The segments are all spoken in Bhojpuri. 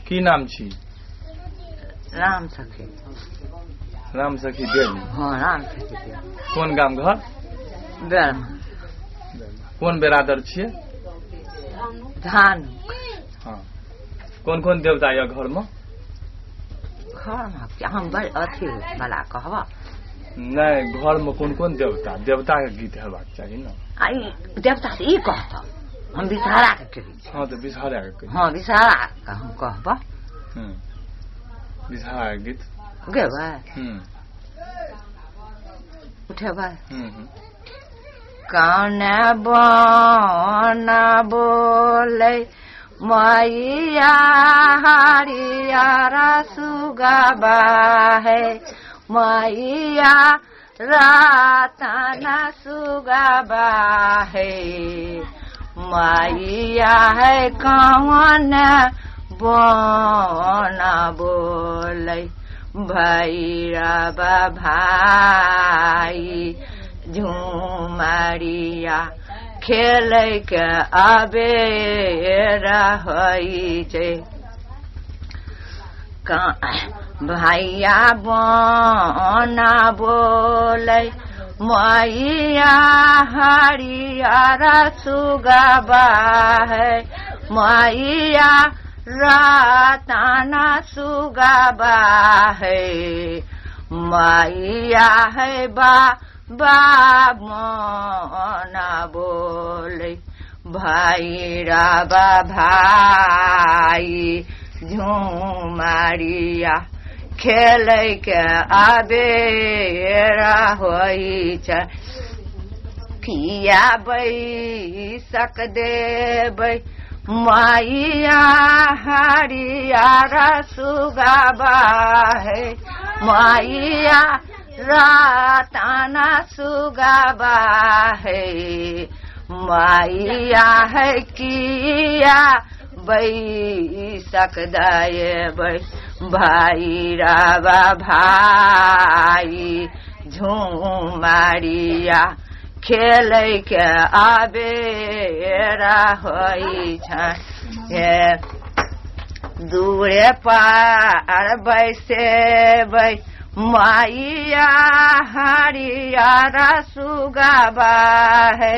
की नाम छी? राम सखी। राम सखी देवी। हाँ राम सखी देवी। कौन गाम घर? बेरमा। कौन बेरादर छियै? धान। हाँ कौन कौन देवता या घर में? घर में हम बड़ अथी वाला कहबा नहीं, घर में कौन कौन देवता देवता के गीत हेबाक चाहिए ना। आई देवता से ई कहता हम विषहारा के कही। हाँ तो विषहारा के कही। हाँ विषहारा का हम कहबा। विषहारा के गीत गेबै उठेबै। काने बना बोले मैया हरियारा सुगबा है मैया रातना सुगबा है मैया है कौन बना बोले भैरव भाई झुमरिया खेल के आबे रही छे भैया बना बोले मैया हरियारा सुगबा है मैया राताना सुगबा है मैया है मना बोले भैरव भाई झुमरिया खेल के आबे रही छे किया बैसक देबै मैया हरियारा सुगबा है मैया राताना सुगबा है मैया है किया बैसक देबै भैरव भाई झुमरिया खेल के आबे रही छे दूरे पार बैसेबै मैया हरियारा सुगबा है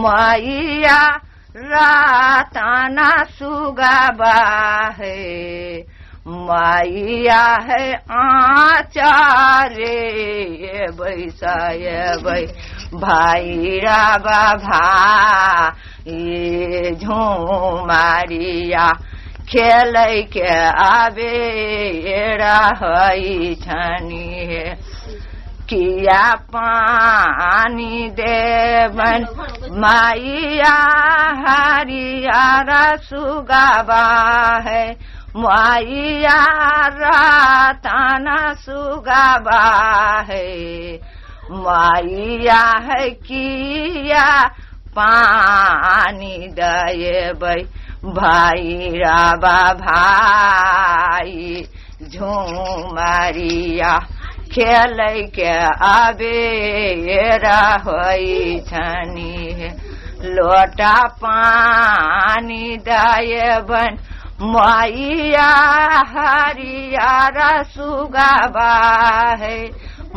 मैया राताना सुगबा है मैया है आचार्य बैसायबै भैरव भाई झुमरिया खेल के आबे रही छनी किया पानी देवन मैया हरियारा सुगबा है मैया राताना सुगबा है मैया है किया पानी देबै भैरव भाई झुमरिया खेल के आबे रही छनी लोटा पानी देबन मैया हरियारा सुगबा है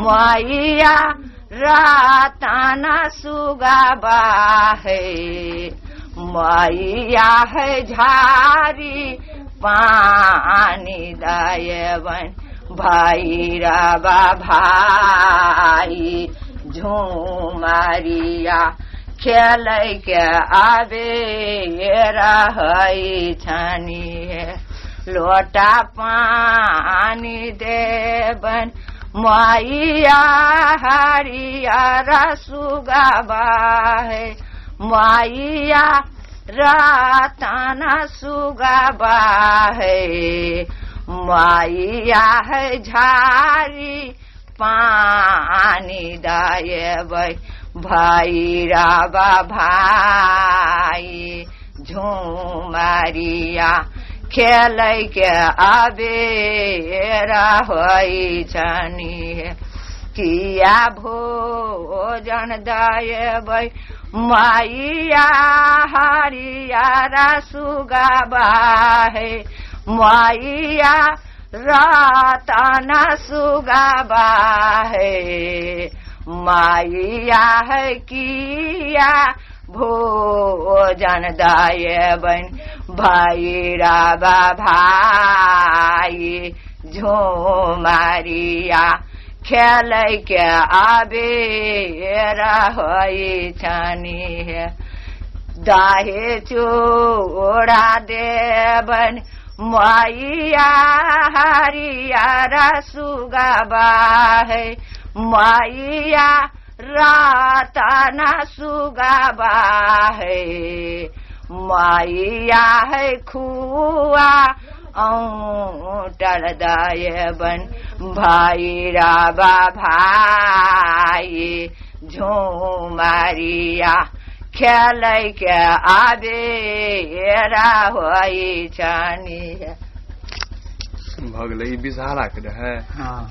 मैया राताना सुगबा है मैया है झारी पानी देबन भैरव भाई झुमरिया खेल के आबे रही छनी लोटा पानी देबन मैया हरियारा सुगबा है मैया राताना सुगबा है मैया है झारी पानी देबै भैरव भाई झुमरिया खेल के आबे रही छनी किया भोजन देबै मैया हरियारा सुगाबा है मैया रतन सुगाबा है मैया है किया भोजन दाय बन भैरवा भाई झुमरिया खेल के आबे रही छनी है दाहे चूड़ा देवन मैया हरियारा सुगाबा है मैया रतन सुगाबा है मैया है खुआ औटल दायबन भैरवा भाई झुमरिया खेल के आबे रही छनी है। भगले बिसहारा के रहे। हाँ